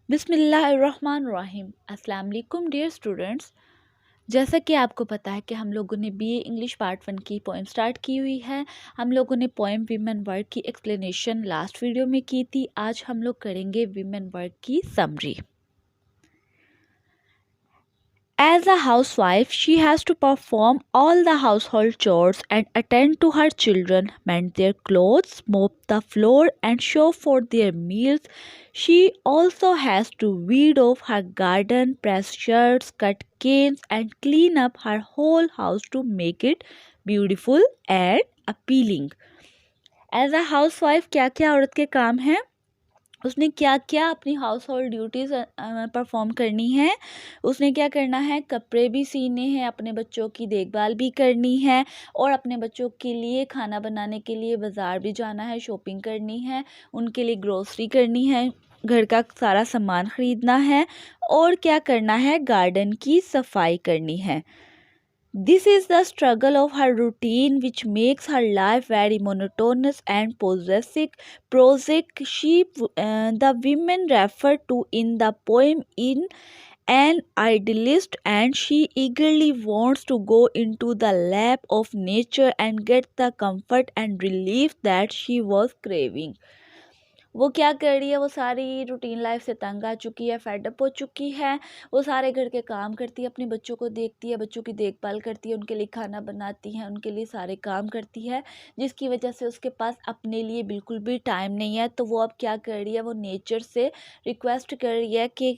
बिस्मिल्लाहिर्रहमानिर्रहीम। अस्सलाम वालेकुम डियर स्टूडेंट्स। जैसा कि आपको पता है कि हम लोगों ने बीए इंग्लिश पार्ट 1 की पोएम स्टार्ट की हुई है। हम लोगों ने पोएम वीमेन वर्ड की एक्सप्लेनेशन लास्ट वीडियो में की थी। आज हम लोग करेंगे वीमेन वर्ड की summary. As a housewife, she has to perform all the household chores and attend to her children, mend their clothes, mop the floor, and shop for their meals. She also has to weed off her garden, press shirts, cut canes, and clean up her whole house to make it beautiful and appealing. As a housewife, क्या क्या औरत के काम हैं? उसने क्या क्या अपनी हाउस होल्ड ड्यूटीज़ परफॉर्म करनी है। उसने क्या करना है, कपड़े भी सीने हैं, अपने बच्चों की देखभाल भी करनी है और अपने बच्चों के लिए खाना बनाने के लिए बाज़ार भी जाना है, शॉपिंग करनी है, उनके लिए ग्रोसरी करनी है, घर का सारा सामान ख़रीदना है और क्या करना है, गार्डन की सफाई करनी है। This is the struggle of her routine which makes her life very monotonous and prosaic. The women referred to in the poem in an idealist, and she eagerly wants to go into the lap of nature and get the comfort and relief that she was craving. वो क्या कर रही है, वो सारी routine life से तंग आ चुकी है, फेडअप हो चुकी है। वो सारे घर के काम करती है, अपने बच्चों को देखती है, बच्चों की देखभाल करती है, उनके लिए खाना बनाती है, उनके लिए सारे काम करती है, जिसकी वजह से उसके पास अपने लिए बिल्कुल भी टाइम नहीं है। तो वो अब क्या कर रही है, वो नेचर से रिक्वेस्ट कर रही है कि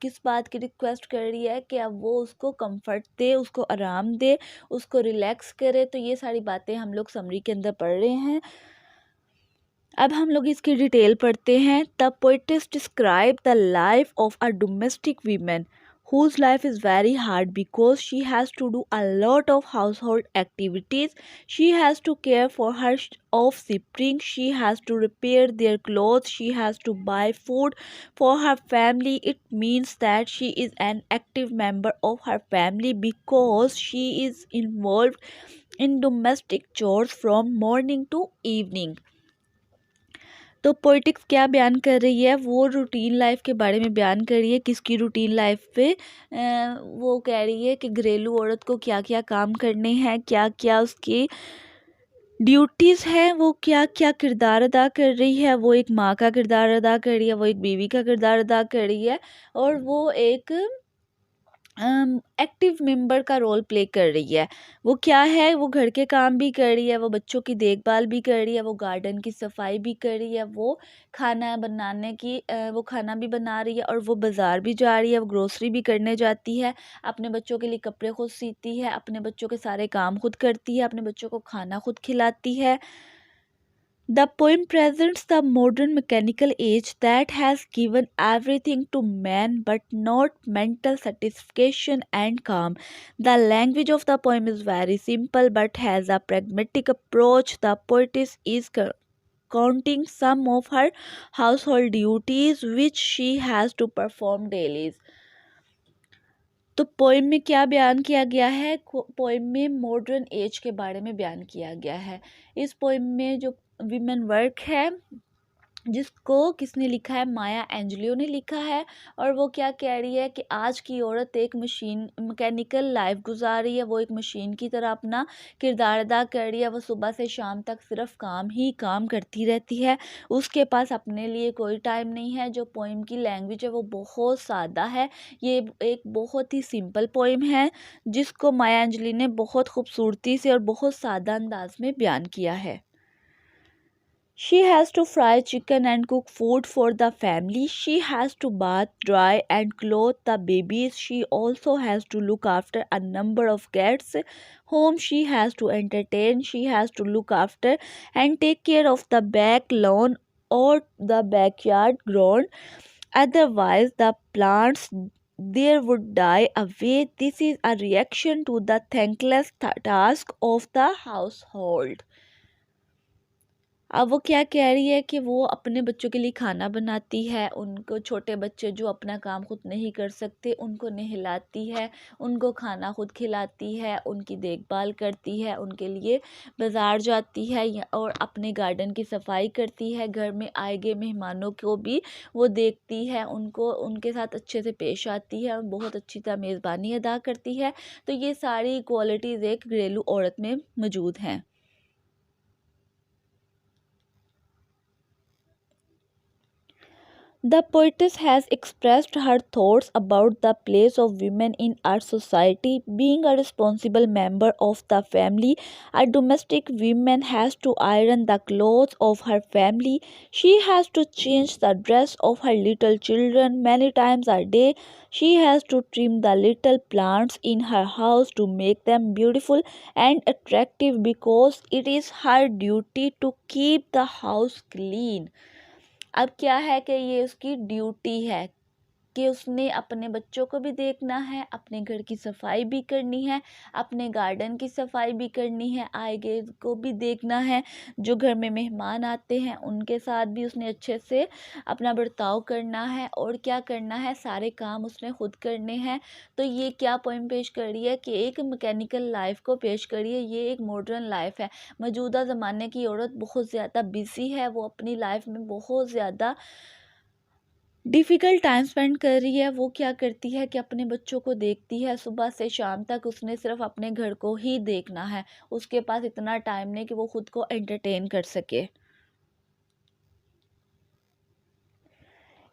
किस बात की रिक्वेस्ट कर रही है कि अब वो उसको कंफर्ट दे, उसको आराम दे, उसको रिलैक्स करे। तो ये सारी बातें हम लोग समरी के अंदर पढ़ रहे हैं। अब हम लोग इसकी डिटेल पढ़ते हैं। The poet's describe the life of a domestic women whose life is very hard because she has to do a lot of household activities. She has to care for her offspring, she has to repair their clothes, she has to buy food for her family. It means that she is an active member of her family because she is involved in domestic chores from morning to evening. तो poetics क्या बयान कर रही है, वो routine life के बारे में बयान कर रही है। किसकी रूटीन लाइफ पे वो कह रही है कि घरेलू औरत को क्या क्या काम करने हैं, क्या क्या उसकी ड्यूटीज़ हैं, वो क्या क्या किरदार अदा कर रही है। वो एक माँ का किरदार अदा कर रही है, वो एक बीवी का किरदार अदा कर रही है और वो एक एक्टिव मेंबर का रोल प्ले कर रही है। वो क्या है, वो घर के काम भी कर रही है, वो बच्चों की देखभाल भी कर रही है, वो गार्डन की सफाई भी कर रही है, वो खाना बनाने की वो खाना भी बना रही है और वो बाज़ार भी जा रही है, वो ग्रोसरी भी करने जाती है, अपने बच्चों के लिए कपड़े खुद सीती है, अपने बच्चों के सारे काम खुद करती है, अपने बच्चों को खाना खुद खिलाती है। The poem presents the modern mechanical age that has given everything to man but not mental satisfaction and calm. The language of the poem is very simple but has a pragmatic approach. The poetess is counting some of her household duties which she has to perform daily. तो poem में क्या बयान किया गया है, poem में modern age के बारे में बयान किया गया है। इस पोइम में जो विमेन वर्क है जिसको किसने लिखा है, माया एंजेलियो ने लिखा है। और वो क्या कह रही है कि आज की औरत एक मशीन मैकेनिकल लाइफ गुजार रही है, वो एक मशीन की तरह अपना किरदार अदा कर रही है। वो सुबह से शाम तक सिर्फ काम ही काम करती रहती है, उसके पास अपने लिए कोई टाइम नहीं है। जो पोइम की लैंग्वेज है वो बहुत सादा है, ये एक बहुत ही सिंपल पोइम है जिसको माया एंजेली ने बहुत खूबसूरती से और बहुत सादा अंदाज में बयान किया है। She has to fry chicken and cook food for the family. She has to bath, dry, and clothe the babies. She also has to look after a number of cats whom she has to entertain. She has to look after and take care of the back lawn or the backyard ground. Otherwise, the plants there would die away. This is a reaction to the thankless task of the household. अब वो क्या कह रही है कि वो अपने बच्चों के लिए खाना बनाती है, उनको छोटे बच्चे जो अपना काम खुद नहीं कर सकते उनको नहलाती है, उनको खाना खुद खिलाती है, उनकी देखभाल करती है, उनके लिए बाज़ार जाती है और अपने गार्डन की सफाई करती है, घर में आए गए मेहमानों को भी वो देखती है, उनको उनके साथ अच्छे से पेश आती है और बहुत अच्छी तरह मेज़बानी अदा करती है। तो ये सारी क्वालिटीज़ एक घरेलू औरत में मौजूद हैं। The poetess has expressed her thoughts about the place of women in our society. Being a responsible member of the family, a domestic woman has to iron the clothes of her family. She has to change the dress of her little children many times a day. She has to trim the little plants in her house to make them beautiful and attractive because it is her duty to keep the house clean. अब क्या है कि ये उसकी duty है कि उसने अपने बच्चों को भी देखना है, अपने घर की सफाई भी करनी है, अपने गार्डन की सफाई भी करनी है, आए गए को भी देखना है, जो घर में मेहमान आते हैं उनके साथ भी उसने अच्छे से अपना बर्ताव करना है और क्या करना है, सारे काम उसने खुद करने हैं। तो ये क्या पोइम पेश कर रही है कि एक मैकेनिकल लाइफ को पेश कर रही है, ये एक मॉडर्न लाइफ है। मौजूदा ज़माने की औरत बहुत ज़्यादा बिजी है, वो अपनी लाइफ में बहुत ज़्यादा डिफ़िकल्ट टाइम स्पेंड कर रही है। वो क्या करती है कि अपने बच्चों को देखती है, सुबह से शाम तक उसने सिर्फ अपने घर को ही देखना है, उसके पास इतना टाइम नहीं कि वो खुद को एंटरटेन कर सके।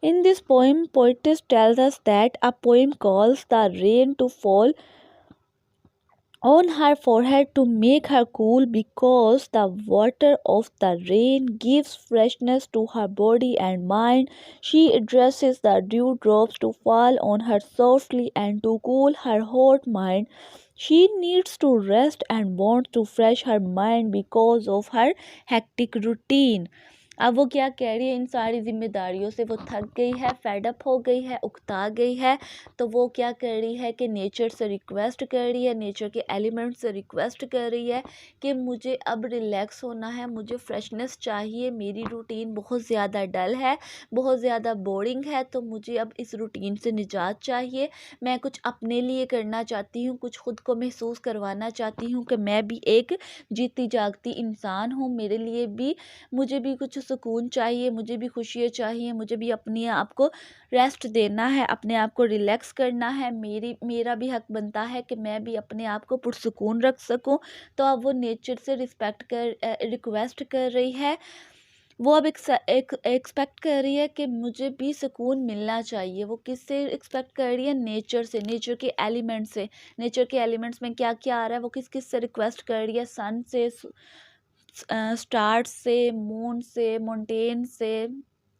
In this poem, poetess tells us that a poem calls the rain to fall on her forehead to make her cool because the water of the rain gives freshness to her body and mind. She addresses the dewdrops to fall on her softly and to cool her hot mind. She needs to rest and wants to fresh her mind because of her hectic routine. अब वो क्या कह रही है, इन सारी जिम्मेदारियों से वो थक गई है, फेडअप हो गई है, उकता गई है। तो वो क्या कर रही है कि नेचर से रिक्वेस्ट कर रही है, नेचर के एलिमेंट से रिक्वेस्ट कर रही है कि मुझे अब रिलैक्स होना है, मुझे फ्रेशनेस चाहिए, मेरी रूटीन बहुत ज़्यादा डल है, बहुत ज़्यादा बोरिंग है, तो मुझे अब इस रूटीन से निजात चाहिए। मैं कुछ अपने लिए करना चाहती हूँ, कुछ खुद को महसूस करवाना चाहती हूँ कि मैं भी एक जीती जागती इंसान हूँ, मेरे लिए भी मुझे भी कुछ सुकून चाहिए, मुझे भी खुशियाँ चाहिए, मुझे भी अपने आप को रेस्ट देना है, अपने आप को रिलैक्स करना है, मेरा भी हक बनता है कि मैं भी अपने आप को पुरसुकून रख सकूं। तो अब वो नेचर से रिक्वेस्ट कर रही है, वो अब एक्सपेक्ट कर रही है कि मुझे भी सुकून मिलना चाहिए। वो किससे एक्सपेक्ट कर रही है, नेचर से, नेचर के एलिमेंट से। नेचर के एलिमेंट्स में क्या क्या आ रहा है, वो किस किस से रिक्वेस्ट कर रही है, सन से, स्टार्स से, मून से, माउंटेन से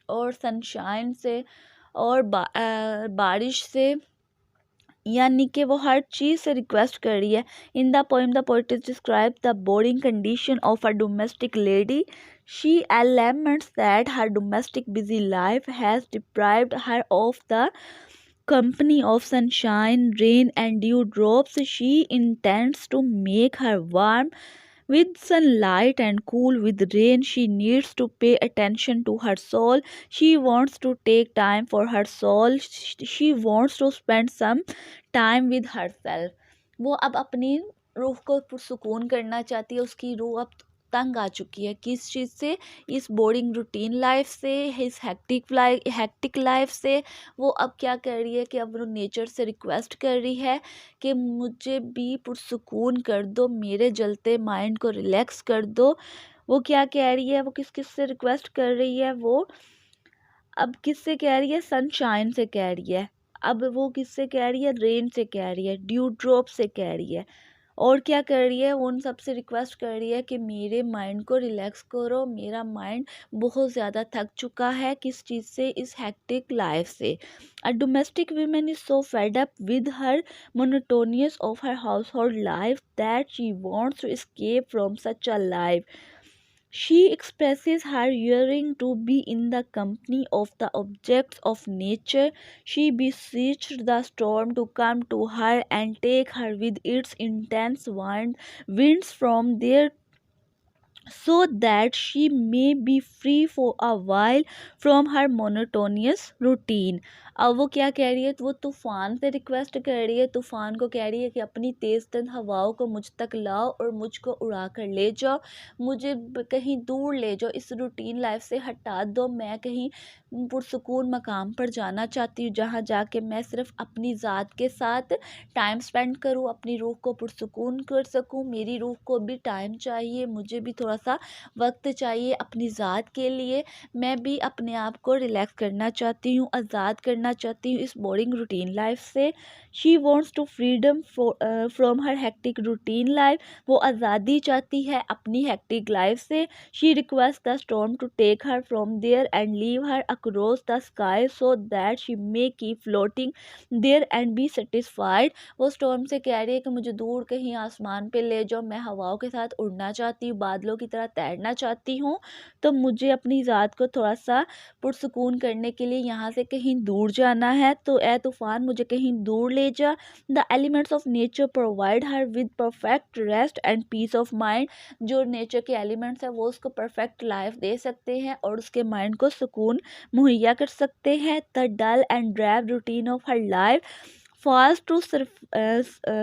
और सनशाइन से और बारिश से, यानी कि वो हर चीज़ से रिक्वेस्ट कर रही है। In the poem the poet describe the boring condition of a domestic lady. She laments that her domestic busy life has deprived her of the company of sunshine, rain, and dewdrops. She intends to make her warm with sunlight and cool with rain. She needs to pay attention to her soul. She wants to take time for her soul. She wants to spend some time with herself. वो अब अपनी रूह को सुकून करना चाहती है, उसकी रूह अब तंग आ चुकी है किस चीज़ से, इस बोरिंग रूटीन लाइफ से, इस हेक्टिक लाइफ से। वो अब क्या कर रही है कि अब वो नेचर से रिक्वेस्ट कर रही है कि मुझे भी पुरसुकून कर दो, मेरे जलते माइंड को रिलैक्स कर दो। वो क्या कह रही है, वो किस किस से रिक्वेस्ट कर रही है, वो अब किससे कह रही है, सनशाइन से कह रही है। अब वो किससे कह रही है, रेन से कह रही है, ड्यू ड्रॉप से कह रही है। और क्या कर रही है, वो उन सब से रिक्वेस्ट कर रही है कि मेरे माइंड को रिलैक्स करो, मेरा माइंड बहुत ज़्यादा थक चुका है किस चीज़ से, इस हेक्टिक लाइफ से। A domestic women is so fed up with her monotonous of her household life that she wants to escape from such a life. She expresses her yearning to be in the company of the objects of nature. She beseeched the storm to come to her and take her with its intense winds from their so that she may be free for a while from her monotonous routine. अब वो क्या कह रही है, तो वो तूफान से रिक्वेस्ट कर रही है, तूफान को कह रही है कि अपनी तेज़ तंद हवाओं को मुझ तक लाओ और मुझको उड़ा कर ले जाओ, मुझे कहीं दूर ले जाओ, इस रूटीन लाइफ से हटा दो, मैं कहीं पुरसकून मकाम पर जाना चाहती हूँ, जहाँ जाके मैं सिर्फ अपनी ज़ात के साथ टाइम स्पेंड करूँ, अपनी रूह को पुरसकून कर सकूँ, मेरी रूह को भी टाइम चाहिए, मुझे भी थोड़ा सा वक्त चाहिए अपनी ज़ात के लिए, मैं भी अपने आप को रिलैक्स करना चाहती हूँ, आज़ाद करना चाहती हूँ इस बोरिंग रूटीन लाइफ से। She wants to freedom from her hectic routine life, वो आज़ादी चाहती है अपनी हेक्टिक लाइफ से। She request the storm to take her from there and leave her across the sky so that she may keep floating there and be satisfied. वो storm से कह रही है कि मुझे दूर कहीं आसमान पे ले जाओ, मैं हवाओं के साथ उड़ना चाहती हूँ, बादलों की तरह तैरना चाहती हूँ, तो मुझे अपनी ज़ात को थोड़ा सा पुरसकून करने के लिए यहाँ से कहीं दूर जाना है, तो ए तूफ़ान मुझे कहीं दूर ले जा। The elements of nature provide her with perfect rest and peace of mind, जो नेचर के एलिमेंट्स हैं वो उसको परफेक्ट लाइफ दे सकते हैं और उसके माइंड को सुकून मुहैया कर सकते हैं। The dull and drive routine of her life falls to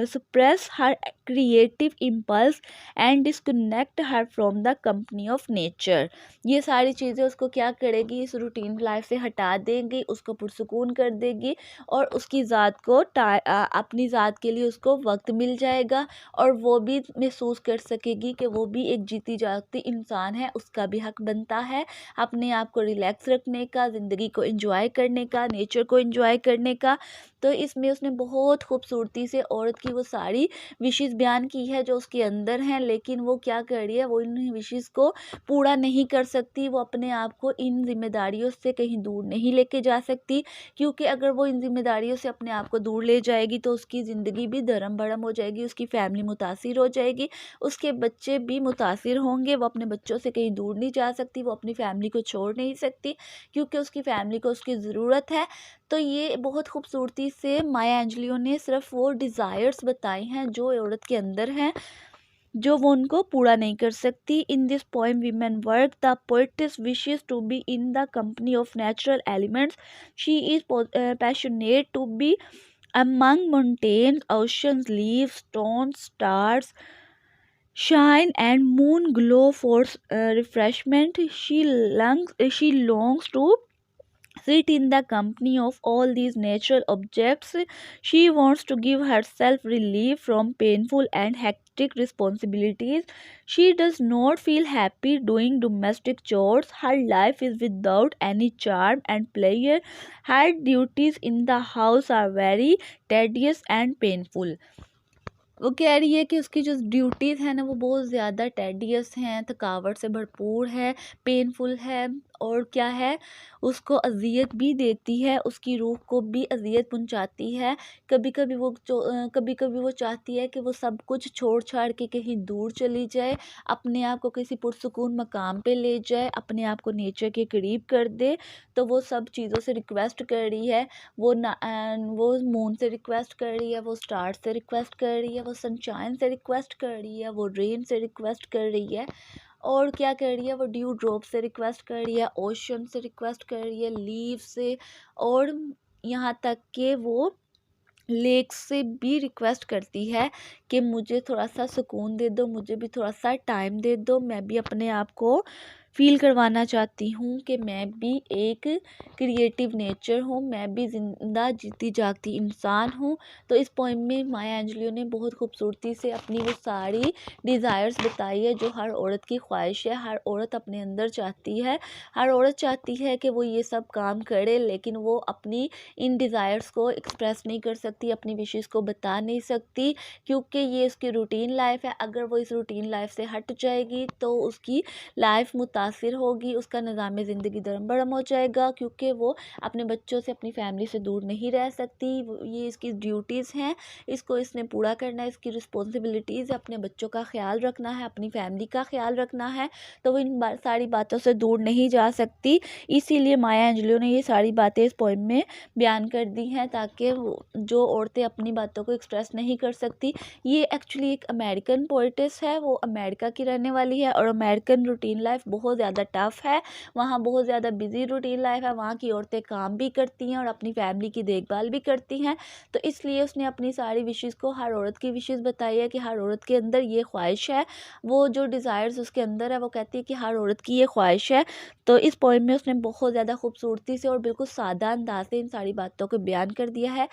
suppress her creative impulse and disconnect her from the company of nature। ये सारी चीज़ें उसको क्या करेगी, इस रूटीन लाइफ से हटा देंगी, उसको पुरसकून कर देगी और उसकी ज़ात को अपनी ज़ात के लिए उसको वक्त मिल जाएगा और वो भी महसूस कर सकेगी कि वो भी एक जीती जागती इंसान है, उसका भी हक बनता है अपने आप को रिलैक्स रखने का, ज़िंदगी को एंजॉय करने का, नेचर को एंजॉय करने का। तो इसमें उसने बहुत खूबसूरती से औरत की वो सारी विशेस बयान की है जो उसके अंदर हैं, लेकिन वो क्या कर रही है, वो इन विशेस को पूरा नहीं कर सकती, वो अपने आप को इन जिम्मेदारियों से कहीं दूर नहीं लेके जा सकती, क्योंकि अगर वो इन जिम्मेदारियों से अपने आप को दूर ले जाएगी तो उसकी ज़िंदगी भी धर्म भरम हो जाएगी, उसकी फैमिली मुतासिर हो जाएगी, उसके बच्चे भी मुतासिर होंगे, वो अपने बच्चों से कहीं दूर नहीं जा सकती, वो अपनी फैमिली को छोड़ नहीं सकती क्योंकि उसकी फैमिली को उसकी ज़रूरत है। तो ये बहुत खूबसूरती से माया एंजेलियो ने सिर्फ वो डिज़ायर्स बताई हैं जो औरत के अंदर हैं, जो वो उनको पूरा नहीं कर सकती। In this poem women work the poetess wishes to be in the company of natural elements, she is passionate to be among mountains, oceans, leaves, stones, stars, shine and moon glow for refreshment. She longs to sit in the company of all these natural objects. She wants to give herself relief from painful and hectic responsibilities. She does not feel happy doing domestic chores. Her life is without any charm and pleasure. Her duties in the house are very tedious and painful. वो कह रही है कि उसकी जो duties हैं ना वो बहुत ज़्यादा टेडियस हैं, थकावट से भरपूर है, पेनफुल है और क्या है, उसको अज़ियत भी देती है, उसकी रूह को भी अज़ियत पहुंचाती है। कभी कभी वो चाहती है कि वो सब कुछ छोड़ छाड़ के कहीं दूर चली जाए, अपने आप को किसी पुरसकून मकाम पे ले जाए, अपने आप को नेचर के करीब कर दे। तो वो सब चीज़ों से रिक्वेस्ट कर रही है, वो मून से रिक्वेस्ट कर रही है, वो स्टार से रिक्वेस्ट कर रही है, वो सनशाइन से रिक्वेस्ट कर रही है, वो रेन से रिक्वेस्ट कर रही है और क्या कर रही है, वो ड्यू ड्रॉप से रिक्वेस्ट कर रही है, ओशन से रिक्वेस्ट कर रही है, लीव से, और यहाँ तक कि वो लेक से भी रिक्वेस्ट करती है कि मुझे थोड़ा सा सुकून दे दो, मुझे भी थोड़ा सा टाइम दे दो, मैं भी अपने आप को फील करवाना चाहती हूँ कि मैं भी एक क्रिएटिव नेचर हूँ, मैं भी ज़िंदा जीती जागती इंसान हूँ। तो इस पोइम में माया एंजेलियो ने बहुत खूबसूरती से अपनी वो सारी डिज़ायर्स बताई है जो हर औरत की ख्वाहिश है, हर औरत अपने अंदर चाहती है, हर औरत चाहती है कि वो ये सब काम करे, लेकिन वो अपनी इन डिज़ायर्स को एक्सप्रेस नहीं कर सकती, अपनी विशेस को बता नहीं सकती, क्योंकि ये उसकी रूटीन लाइफ है। अगर वो इस रूटीन लाइफ से हट जाएगी तो उसकी लाइफ मुतासिर होगी, उसका निज़ाम ज़िंदगी धर्म-भरम हो जाएगा, क्योंकि वो अपने बच्चों से, अपनी फैमिली से दूर नहीं रह सकती। ये इसकी ड्यूटीज़ हैं, इसको इसने पूरा करना है, इसकी रिस्पॉन्सिबिलिटीज़ है, अपने बच्चों का ख्याल रखना है, अपनी फैमिली का ख्याल रखना है, तो वो इन सारी बातों से दूर नहीं जा सकती। इसीलिए माया एंजेलो ने ये सारी बातें इस पोएम में बयान कर दी हैं, ताकि जो औरतें अपनी बातों को एक्सप्रेस नहीं कर सकती। ये एक्चुअली एक अमेरिकन पोइटेस है, वो अमेरिका की रहने वाली है, और अमेरिकन रूटीन लाइफ बहुत ज़्यादा टफ़ है, वहाँ बहुत ज़्यादा बिजी रूटीन लाइफ है, वहाँ की औरतें काम भी करती हैं और अपनी फैमिली की देखभाल भी करती हैं। तो इसलिए उसने अपनी सारी विशेज़ को, हर औरत की विशेज़ बताई है कि हर औरत के अंदर ये ख्वाहिश है, वो जो डिज़ायर्स उसके अंदर है, वो कहती है कि हर औरत की ये ख्वाहिश है। तो इस पोएम में उसने बहुत ज़्यादा खूबसूरती से और बिल्कुल सादा अंदाज से इन सारी बातों को बयान कर दिया है।